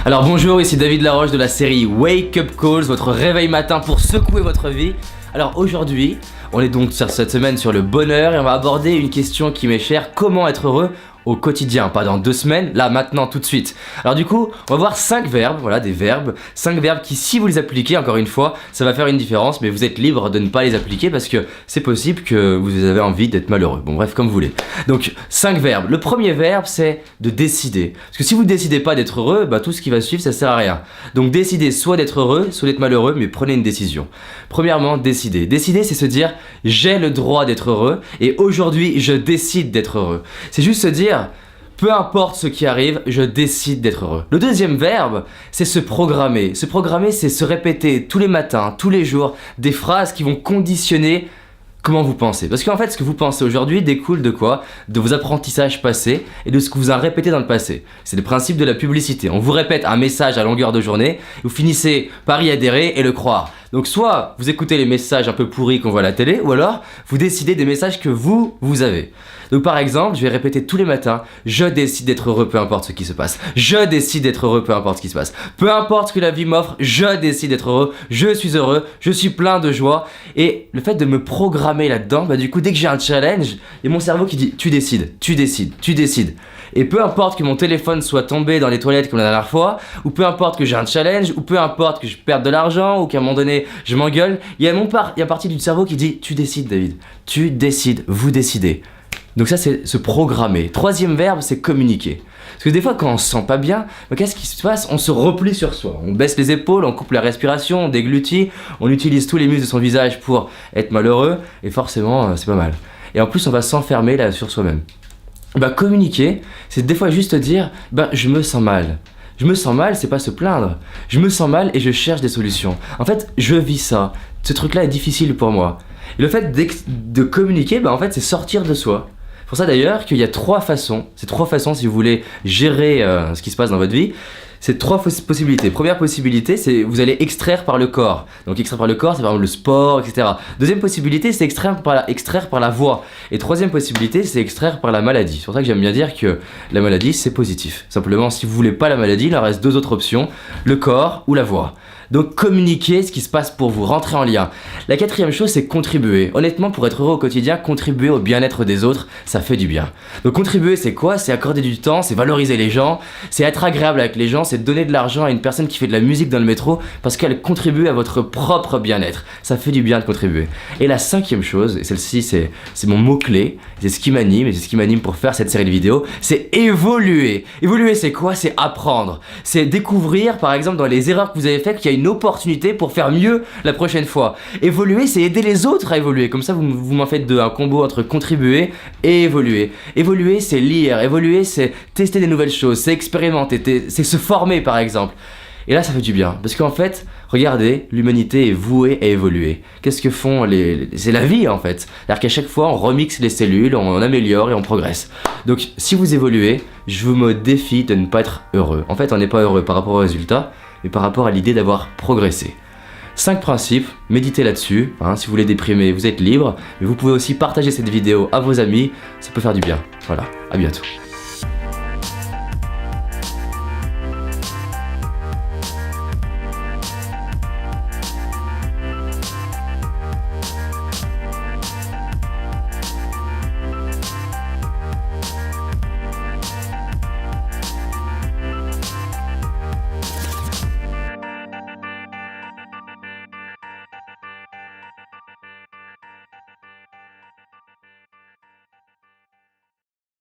Alors bonjour, ici David Laroche de la série Wake Up Calls, votre réveil matin pour secouer votre vie. Alors aujourd'hui, on est donc cette semaine sur le bonheur et on va aborder une question qui m'est chère, comment être heureux au quotidien, pas dans 2 semaines, là maintenant tout de suite. Alors du coup, on va voir 5 verbes, voilà des verbes, 5 verbes qui si vous les appliquez, encore une fois, ça va faire une différence, mais vous êtes libre de ne pas les appliquer parce que c'est possible que vous avez envie d'être malheureux. Bon bref, comme vous voulez. Donc 5 verbes. Le premier verbe c'est de décider. Parce que si vous ne décidez pas d'être heureux, bah tout ce qui va suivre ça sert à rien. Donc décidez soit d'être heureux, soit d'être malheureux, mais prenez une décision. Premièrement, décider. Décider c'est se dire j'ai le droit d'être heureux et aujourd'hui je décide d'être heureux. C'est juste se dire peu importe ce qui arrive, je décide d'être heureux. Le deuxième verbe, c'est se programmer. Se programmer, c'est se répéter tous les matins, tous les jours, des phrases qui vont conditionner comment vous pensez. Parce qu'en fait, ce que vous pensez aujourd'hui découle de quoi? De vos apprentissages passés et de ce que vous avez répété dans le passé. C'est le principe de la publicité. On vous répète un message à longueur de journée, vous finissez par y adhérer et le croire. Donc soit vous écoutez les messages un peu pourris qu'on voit à la télé, ou alors vous décidez des messages que vous avez. Donc par exemple, je vais répéter tous les matins, je décide d'être heureux peu importe ce qui se passe. Je décide d'être heureux peu importe ce qui se passe. Peu importe ce que la vie m'offre, je décide d'être heureux, je suis heureux, je suis plein de joie. Et le fait de me programmer là-dedans, bah du coup dès que j'ai un challenge, il y a mon cerveau qui dit tu décides, tu décides, tu décides. Et peu importe que mon téléphone soit tombé dans les toilettes comme la dernière fois, ou peu importe que j'ai un challenge, ou peu importe que je perde de l'argent, ou qu'à un moment donné je m'engueule, il y a une partie du cerveau qui dit tu décides David, tu décides, vous décidez. Donc ça c'est se programmer. Troisième verbe c'est communiquer. Parce que des fois quand on se sent pas bien, qu'est-ce qui se passe? On se replie sur soi, on baisse les épaules, on coupe la respiration, on déglutit, on utilise tous les muscles de son visage pour être malheureux, et forcément c'est pas mal. Et en plus on va s'enfermer là sur soi-même. Communiquer, c'est des fois juste dire je me sens mal. Je me sens mal, c'est pas se plaindre. Je me sens mal et je cherche des solutions. En fait, je vis ça. Ce truc-là est difficile pour moi. Et le fait de communiquer, en fait, c'est sortir de soi. C'est pour ça d'ailleurs qu'il y a 3 façons. C'est 3 façons si vous voulez gérer ce qui se passe dans votre vie. C'est 3 possibilités. Première possibilité, c'est vous allez extraire par le corps. Donc extraire par le corps, c'est par exemple le sport, etc. Deuxième possibilité, c'est extraire par la voix. Et troisième possibilité, c'est extraire par la maladie. C'est pour ça que j'aime bien dire que la maladie, c'est positif. Simplement, si vous voulez pas la maladie, il en reste 2 autres options, le corps ou la voix. Donc communiquez ce qui se passe pour vous, rentrez en lien. La 4e chose, c'est contribuer. Honnêtement, pour être heureux au quotidien, contribuer au bien-être des autres, ça fait du bien. Donc contribuer, c'est quoi? C'est accorder du temps, c'est valoriser les gens, c'est être agréable avec les gens, c'est donner de l'argent à une personne qui fait de la musique dans le métro parce qu'elle contribue à votre propre bien-être. Ça fait du bien de contribuer. Et la 5e chose, et celle-ci c'est mon mot-clé, c'est ce qui m'anime, et c'est ce qui m'anime pour faire cette série de vidéos, c'est évoluer. Évoluer, c'est quoi? C'est apprendre. C'est découvrir, par exemple, dans les erreurs que vous avez faites, qu'il y a une opportunité pour faire mieux la prochaine fois. Évoluer, c'est aider les autres à évoluer. Comme ça, vous m'en faites un combo entre contribuer et évoluer. Évoluer, c'est lire. Évoluer, c'est tester des nouvelles choses. C'est expérimenter. C'est se former, par exemple. Et là, ça fait du bien. Parce qu'en fait, regardez, l'humanité est vouée à évoluer. Qu'est-ce que font c'est la vie, en fait. C'est-à-dire qu'à chaque fois, on remixe les cellules, on améliore et on progresse. Donc, si vous évoluez, je vous me défie de ne pas être heureux. En fait, on n'est pas heureux par rapport aux résultats, mais par rapport à l'idée d'avoir progressé. 5 principes, méditez là-dessus, si vous voulez déprimer, vous êtes libre, mais vous pouvez aussi partager cette vidéo à vos amis, ça peut faire du bien. Voilà, à bientôt.